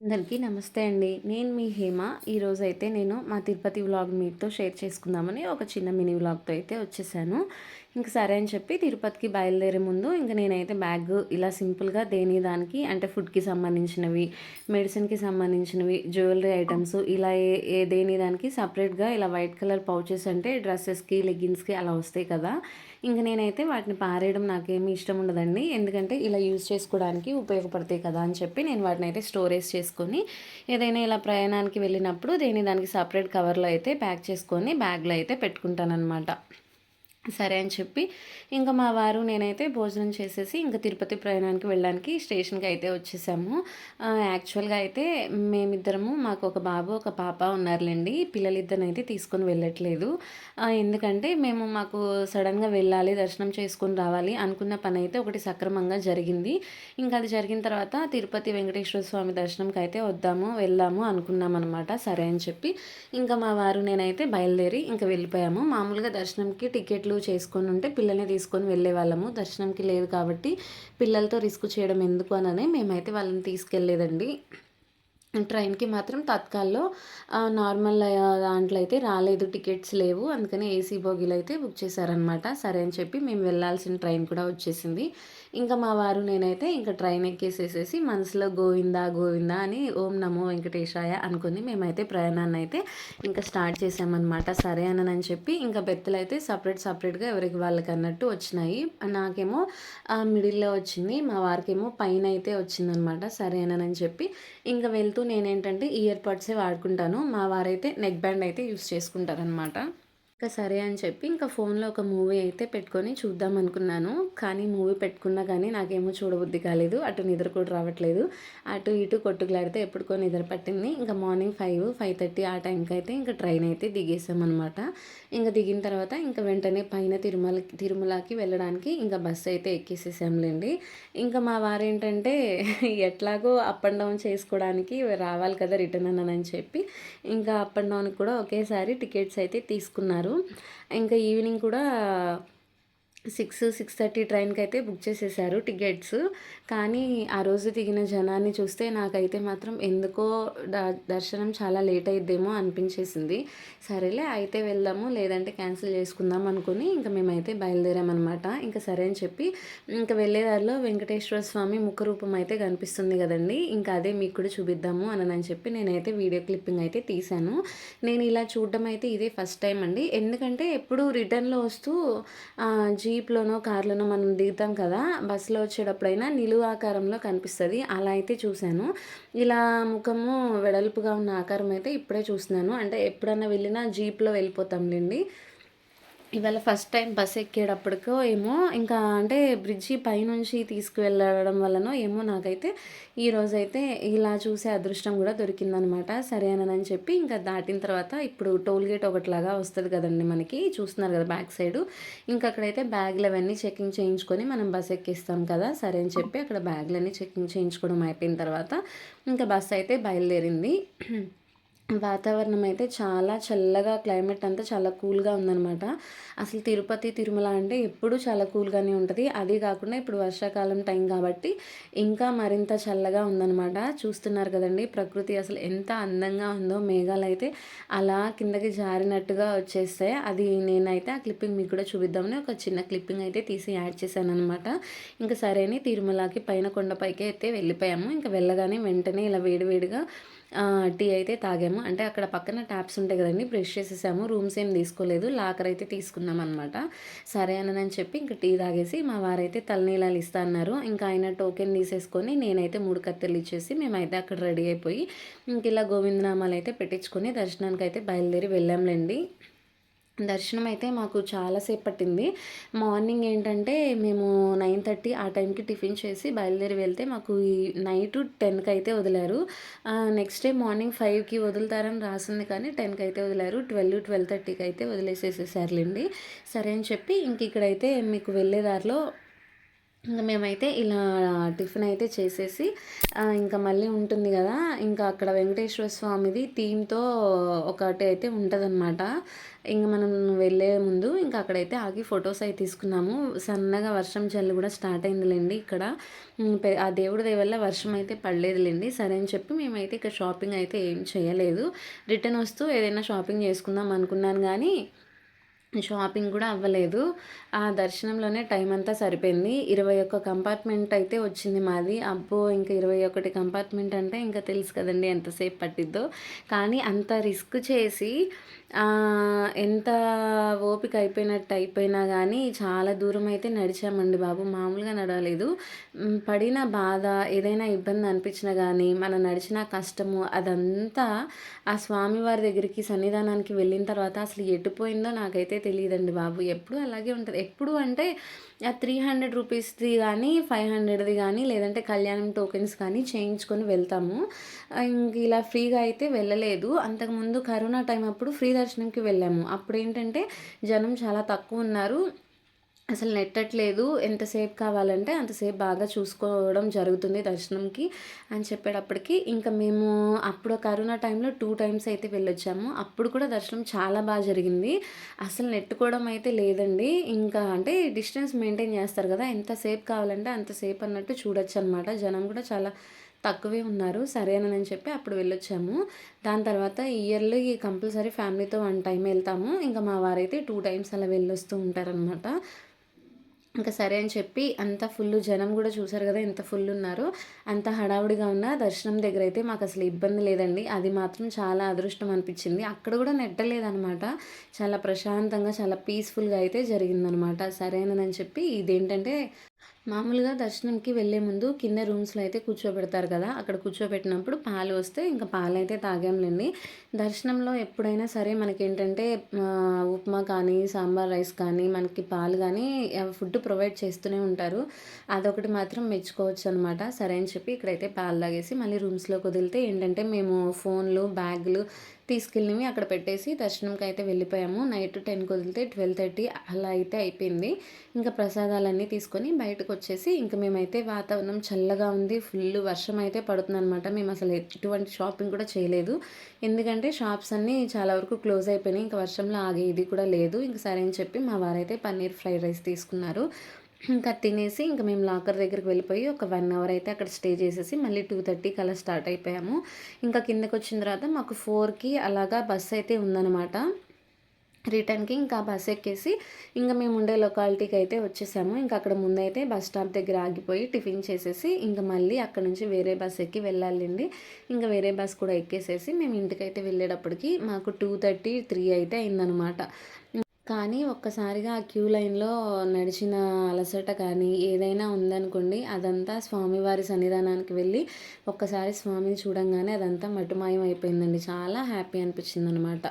అందరికీ నమస్తే అండి. నేను మీ హేమ. ఈరోజైతే నేను మా తిరుపతి వ్లాగ్ మీతో షేర్ చేసుకుందామని ఒక చిన్న మినీ వ్లాగ్‌తో అయితే వచ్చేసాను. ఇంక సరే అని చెప్పి తిరుపతికి బయలుదేరే ముందు ఇంక నేనైతే బ్యాగ్ ఇలా సింపుల్‌గా దేని దానికి అంటే ఫుడ్‌కి సంబంధించినవి, మెడిసిన్‌కి సంబంధించినవి, జ్యువెలరీ ఐటెమ్స్ ఇలా దేని దానికి సెపరేట్‌గా ఇలా వైట్ కలర్ పౌచెస్ అంటే డ్రెసెస్‌కి, లెగ్గింగ్స్‌కి అలా వస్తాయి కదా! ఇంక నేనైతే వాటిని పారేయడం నాకేమీ ఇష్టం ఉండదండి. ఎందుకంటే ఇలా యూజ్ చేసుకోవడానికి ఉపయోగపడతాయి కదా అని చెప్పి నేను వాటినైతే స్టోరేజ్ చేసుకొని ఏదైనా ఇలా ప్రయాణానికి వెళ్ళినప్పుడు దేని దానికి సపరేట్ కవర్‌లో అయితే ప్యాక్ చేసుకొని బ్యాగ్‌లో అయితే పెట్టుకుంటాననమాట. సరే అని చెప్పి ఇంకా మా వారు నేనైతే భోజనం చేసేసి ఇంకా తిరుపతి ప్రయాణానికి వెళ్ళడానికి స్టేషన్‌కి అయితే వచ్చేసాము. యాక్చువల్‌గా అయితే మేమిద్దరము మాకు ఒక బాబు, ఒక పాప ఉన్నారులెండి. పిల్లలిద్దరినైతే తీసుకొని వెళ్ళట్లేదు. ఎందుకంటే మాకు సడన్‌గా వెళ్ళాలి, దర్శనం చేసుకొని రావాలి అనుకున్న పనైతే ఒకటి సక్రమంగా జరిగింది. ఇంకా అది జరిగిన తర్వాత తిరుపతి వెంకటేశ్వర స్వామి దర్శనంకైతే వెళ్దాము అనుకున్నామనమాట. సరే అని చెప్పి ఇంకా మా వారు నేనైతే బయలుదేరి ఇంక వెళ్ళిపోయాము. మామూలుగా దర్శనంకి టికెట్లు చేసుకొని ఉంటే పిల్లల్ని తీసుకొని వెళ్ళేవాళ్ళము. దర్శనంకి లేదు కాబట్టి పిల్లలతో రిస్క్ చేయడం ఎందుకు అననే మేమైతే వాళ్ళని తీసుకెళ్ళలేదండి. ట్రైన్‌కి మాత్రం తత్కాల్‌లో నార్మల్ దాంట్లో అయితే రాలేదు. టికెట్స్ లేవు. అందుకని ఏసీ బోగీలో అయితే బుక్ చేశారనమాట. సరే అని చెప్పి మేము వెళ్ళాల్సిన ట్రైన్ కూడా వచ్చేసింది. ఇంకా మా వారు నేనైతే ఇంక ట్రైన్ ఎక్కేసేసేసి మనసులో గోవిందా గోవిందా అని ఓం నమో వెంకటేశాయ అనుకుని మేమైతే ప్రయాణాన్నయితే ఇంకా స్టార్ట్ చేశామనమాట. సరే అనని చెప్పి ఇంకా బెర్తులైతే సపరేట్‌గా ఎవరికి వాళ్ళకన్నట్టు వచ్చినాయి. నాకేమో మిడిల్‌లో వచ్చింది. మా వారికేమో పైనయితే వచ్చిందనమాట. సరే అనని చెప్పి ఇంక వెళ్తూ నేనేంటంటే ఇయర్ బడ్సే వాడుకుంటాను. మా వారైతే నెక్ బ్యాండ్ అయితే యూజ్ చేసుకుంటారనమాట. ఇంకా సరే అని చెప్పి ఇంకా ఫోన్‌లో ఒక మూవీ అయితే పెట్టుకొని చూద్దాం అనుకున్నాను. కానీ మూవీ పెట్టుకున్నా గానీ నాకేమో చూడబుద్ధి కాలేదు. అటు నిద్ర కూడా రావట్లేదు. అటు ఇటు కొట్టుకులాడితే ఎప్పటికో నిద్ర పట్టింది. ఇంకా మార్నింగ్ 5:30 ఆ టైంకైతే ఇంకా ట్రైన్ అయితే దిగేసామనమాట. ఇంక దిగిన తర్వాత ఇంక వెంటనే పైన తిరుమలకి వెళ్ళడానికి ఇంకా బస్సు అయితే ఎక్కేసేసాంలెండి. ఇంకా మా వారేంటంటే ఎట్లాగో అప్ అండ్ డౌన్ చేసుకోవడానికి రావాలి కదా! రిటర్న్ అని చెప్పి ఇంకా అప్ అండ్ డౌన్‌కి కూడా ఒకేసారి టికెట్స్ అయితే తీసుకున్నారు. ఇంకా ఈవినింగ్ కూడా 6:30 ట్రైన్‌కైతే బుక్ చేసేసారు టికెట్స్. కానీ ఆ రోజు దిగిన జనాన్ని చూస్తే నాకైతే మాత్రం ఎందుకో ద దర్శనం చాలా లేట్ అయిద్దేమో అనిపించేసింది. సరేలే అయితే వెళ్దాము లేదంటే క్యాన్సిల్ చేసుకుందాం అనుకుని ఇంక మేమైతే బయలుదేరామనమాట. ఇంక సరే అని చెప్పి ఇంక వెళ్ళే దారిలో వెంకటేశ్వర స్వామి ముఖ రూపం అయితే కనిపిస్తుంది కదండీ! ఇంకా అదే మీకు కూడా చూపిద్దాము అనని చెప్పి నేనైతే వీడియో క్లిప్పింగ్ అయితే తీశాను. నేను ఇలా చూడడం అయితే ఇదే ఫస్ట్ టైం అండి. ఎందుకంటే ఎప్పుడు రిటర్న్‌లో వస్తూ జీప్‌లోనో, కార్‌లోనో మనం దిగుతాం కదా! బస్సులో వచ్చేటప్పుడైనా నిలువు ఆకారంలో కనిపిస్తది. అలా అయితే చూశాను. ఇలా ముఖము వెడల్పుగా ఉన్న ఆకారం అయితే ఇప్పుడే చూస్తున్నాను. అంటే ఎప్పుడన్నా వెళ్ళినా జీప్‌లో వెళ్ళిపోతాంలెండి. ఇవాళ ఫస్ట్ టైం బస్ ఎక్కేటప్పటికో ఏమో ఇంకా అంటే బ్రిడ్జి పైనుంచి తీసుకువెళ్ళడం వల్లనో ఏమో నాకైతే ఈరోజైతే ఇలా చూసే అదృష్టం కూడా దొరికిందనమాట. సరే అనని చెప్పి ఇంకా దాటిన తర్వాత ఇప్పుడు టోల్ గేట్ ఒకటిలాగా వస్తది కదండీ మనకి. చూస్తున్నారు కదా బ్యాక్ సైడు. ఇంక అక్కడైతే బ్యాగులవన్నీ చెకింగ్ చేయించుకొని మనం బస్ ఎక్కేస్తాం కదా! సరే అని చెప్పి అక్కడ బ్యాగులన్నీ చెకింగ్ చేయించుకోవడం అయిపోయిన తర్వాత ఇంకా బస్ అయితే బయలుదేరింది. వాతావరణం అయితే చాలా చల్లగా క్లైమేట్ అంతా చాలా కూల్‌గా ఉందనమాట. అసలు తిరుపతి, తిరుమల అంటే ఎప్పుడూ చాలా కూల్‌గానే ఉంటది. అది కాకుండా ఇప్పుడు వర్షాకాలం టైం కాబట్టి ఇంకా మరింత చల్లగా ఉందనమాట. చూస్తున్నారు కదండీ! ప్రకృతి అసలు ఎంత అందంగా ఉందో మేఘాలైతే అలా కిందకి జారినట్టుగా వచ్చేస్తాయి. అది నేనైతే ఆ క్లిప్పింగ్ మీకు కూడా చూపిద్దామని ఒక చిన్న క్లిప్పింగ్ అయితే తీసి యాడ్ చేశాననమాట. ఇంక సరే అని తిరుమలకి పైన కొండపైకి అయితే వెళ్ళిపోయాము. ఇంక వెళ్ళగానే వెంటనే ఇలా వేడి వేడిగా టీ అయితే తాగాము. అంటే అక్కడ పక్కన ట్యాప్స్ ఉంటాయి కదండీ! బ్రష్ చేసేసాము. రూమ్స్ ఏం తీసుకోలేదు. లాకర్ అయితే తీసుకున్నామనమాట. సరే అనని చెప్పి ఇంక టీ తాగేసి మా వారైతే తలనీలాలు ఇస్తా అన్నారు. ఇంకా ఆయన టోకెన్ తీసేసుకొని నేనైతే 3 కత్తెరలు ఇచ్చేసి మేమైతే అక్కడ రెడీ అయిపోయి ఇంక ఇలా గోవిందనామాలు అయితే పెట్టించుకొని దర్శనానికైతే బయలుదేరి వెళ్ళాంలెండి. దర్శనం అయితే మాకు చాలా సేపు పట్టింది. మార్నింగ్ ఏంటంటే మేము 9:30 ఆ టైంకి టిఫిన్ చేసి బయలుదేరి వెళ్తే మాకు ఈ నైటు 10కి అయితే వదిలారు. నెక్స్ట్ డే మార్నింగ్ 5కి వదులుతారని రాసింది కానీ 10కి అయితే వదిలారు. 12:30కి అయితే వదిలేసేసేసారులెండి. సరే అని చెప్పి ఇంక ఇక్కడైతే మీకు వెళ్ళే దారిలో ఇంక మేమైతే ఇలా టిఫిన్ అయితే చేసేసి ఇంకా మళ్ళీ ఉంటుంది కదా, ఇంకా అక్కడ వెంకటేశ్వర స్వామిది థీమ్‌తో ఒకటి అయితే ఉంటదనమాట. ఇంక మనం వెళ్ళే ముందు ఇంకా అక్కడైతే ఆగి ఫోటోస్ అయి తీసుకున్నాము. సన్నగా వర్షం జల్లు కూడా స్టార్ట్ అయిందిలెండి ఇక్కడ. ఆ దేవుడి దయ వల్ల వర్షం అయితే పడలేదులెండి. సరే అని చెప్పి మేమైతే ఇక్కడ షాపింగ్ అయితే ఏం చేయలేదు. రిటర్న్ వస్తూ ఏదైనా షాపింగ్ చేసుకుందాం అనుకున్నాను గానీ షాపింగ్ కూడా అవ్వలేదు. ఆ దర్శనంలోనే టైం అంతా సరిపోయింది. 21 కంపార్ట్మెంట్ అయితే వచ్చింది మాది. అబ్బో! ఇంక 21 కంపార్ట్మెంట్ అంటే ఇంకా తెలుసు కదండీ ఎంతసేపు పట్టిద్దో. కానీ అంత రిస్క్ చేసి ఎంత ఓపిక అయిపోయినట్టు అయిపోయినా గానీ చాలా దూరం అయితే నడిచామండి బాబు. మామూలుగా నడవలేదు. పడిన బాధ, ఏదైనా ఇబ్బంది అనిపించినా గానీ, మనం నడిచిన కష్టము అదంతా ఆ స్వామివారి దగ్గరికి సన్నిధానానికి వెళ్ళిన తర్వాత అసలు ఎటుపోయిందో నాకైతే తెలీదండి బాబు. ఎప్పుడూ అలాగే ఉంటది. ఎప్పుడు అంటే ఆ 300 రూపీస్‌ది గానీ, 500ది గానీ, లేదంటే కళ్యాణం టోకెన్స్ కానీ చేయించుకొని వెళ్తాము. ఇంక ఇలా ఫ్రీగా అయితే వెళ్ళలేదు. అంతకుముందు కరోనా టైం అప్పుడు ఫ్రీ దర్శనంకి వెళ్ళాము. అప్పుడేంటంటే జనం చాలా తక్కువున్నారు. అసలు నెట్టట్లేదు. ఎంతసేపు కావాలంటే అంతసేపు బాగా చూసుకోవడం జరుగుతుంది దర్శనంకి అని చెప్పేటప్పటికి, ఇంకా మేము అప్పుడు కరోనా టైంలో 2 టైమ్స్ అయితే వెళ్ళొచ్చాము. అప్పుడు కూడా దర్శనం చాలా జరిగింది. అసలు నెట్టుకోవడం అయితే లేదండి. ఇంకా అంటే డిస్టెన్స్ మెయింటైన్ చేస్తారు కదా! ఎంతసేపు కావాలంటే అంతసేపు అన్నట్టు చూడొచ్చనమాట. జనం కూడా చాలా తక్కువే ఉన్నారు. సరేనని చెప్పి అప్పుడు వెళ్ళొచ్చాము. దాని తర్వాత ఇయర్లీ కంపల్సరీ ఫ్యామిలీతో 1 టైమ్ వెళ్తాము. ఇంకా మా వారైతే 2 టైమ్స్ అలా వెళ్ళొస్తూ ఉంటారనమాట. ఇంకా సరే అని చెప్పి అంత ఫుల్లు జనం కూడా చూసారు కదా ఎంత ఫుల్ ఉన్నారో. అంత హడావుడిగా ఉన్న దర్శనం దగ్గర అయితే మాకు అసలు ఇబ్బంది లేదండి. అది మాత్రం చాలా అదృష్టం అనిపించింది. అక్కడ కూడా నెట్టలేదనమాట. చాలా ప్రశాంతంగా చాలా పీస్‌ఫుల్‌గా అయితే జరిగిందనమాట. సరేనని చెప్పి ఇదేంటంటే మామూలుగా దర్శనంకి వెళ్ళే ముందు కింద రూమ్స్‌లో అయితే కూర్చోబెడతారు కదా! అక్కడ కూర్చోబెట్టినప్పుడు పాలు వస్తే ఇంక పాలైతే తాగాంలెండి. దర్శనంలో ఎప్పుడైనా సరే మనకేంటంటే ఉప్మా కానీ, సాంబార్ రైస్ కానీ, మనకి పాలు గానీ ఫుడ్ ప్రొవైడ్ చేస్తూనే ఉంటారు. అదొకటి మాత్రం మెచ్చుకోవచ్చనమాట. సరే అని చెప్పి ఇక్కడైతే పాలు తాగేసి మళ్ళీ రూమ్స్‌లోకి వదిలితే ఏంటంటే మేము ఫోన్‌లు, బ్యాగులు తీసుకెళ్ళినవి అక్కడ పెట్టేసి దర్శనంకైతే వెళ్ళిపోయాము. నైట్ 10కి వదిలితే 12:30 అలా అయితే అయిపోయింది. ఇంకా ప్రసాదాలన్నీ తీసుకొని బయటకొచ్చేసి ఇంక మేమైతే వాతావరణం చల్లగా ఉంది. ఫుల్లు వర్షం అయితే పడుతుందనమాట. మేమసలు ఎటువంటి షాపింగ్ కూడా చేయలేదు. ఎందుకంటే షాప్స్ అన్నీ చాలా వరకు క్లోజ్ అయిపోయినాయి. ఇంక వర్షంలో ఆగేది కూడా లేదు. ఇంక సరే అని చెప్పి మా వారైతే పన్నీర్ ఫ్రైడ్ రైస్ తీసుకున్నారు. ఇంకా తినేసి ఇంక మేము లాకర్ దగ్గరికి వెళ్ళిపోయి ఒక 1 అవర్ అయితే అక్కడ స్టే చేసేసి మళ్ళీ 2:30కి అలా స్టార్ట్ అయిపోయాము. ఇంకా కిందకొచ్చిన తర్వాత మాకు 4కి అలాగా బస్ అయితే ఉందనమాట. రిటర్న్‌కి ఇంకా బస్ ఎక్కేసి ఇంక మేము ఉండే లొకాలిటీకి అయితే వచ్చేసాము. ఇంక అక్కడ ముందైతే బస్ స్టాప్ దగ్గర ఆగిపోయి టిఫిన్ చేసేసి ఇంక మళ్ళీ అక్కడ నుంచి వేరే బస్ ఎక్కి వెళ్ళాలండి. ఇంక వేరే బస్ కూడా ఎక్కేసేసి మేము ఇంటికైతే వెళ్ళేటప్పటికి మాకు 2:30, 3 అయితే అయిందనమాట. కానీ ఒక్కసారిగా ఆ క్యూ లైన్‌లో నడిచిన అలసట కానీ, ఏదైనా ఉందనుకోండి, అదంతా స్వామివారి సన్నిధానానికి వెళ్ళి ఒక్కసారి స్వామిని చూడంగానే అదంతా మటుమాయం అయిపోయిందండి. చాలా హ్యాపీ అనిపించిందనమాట.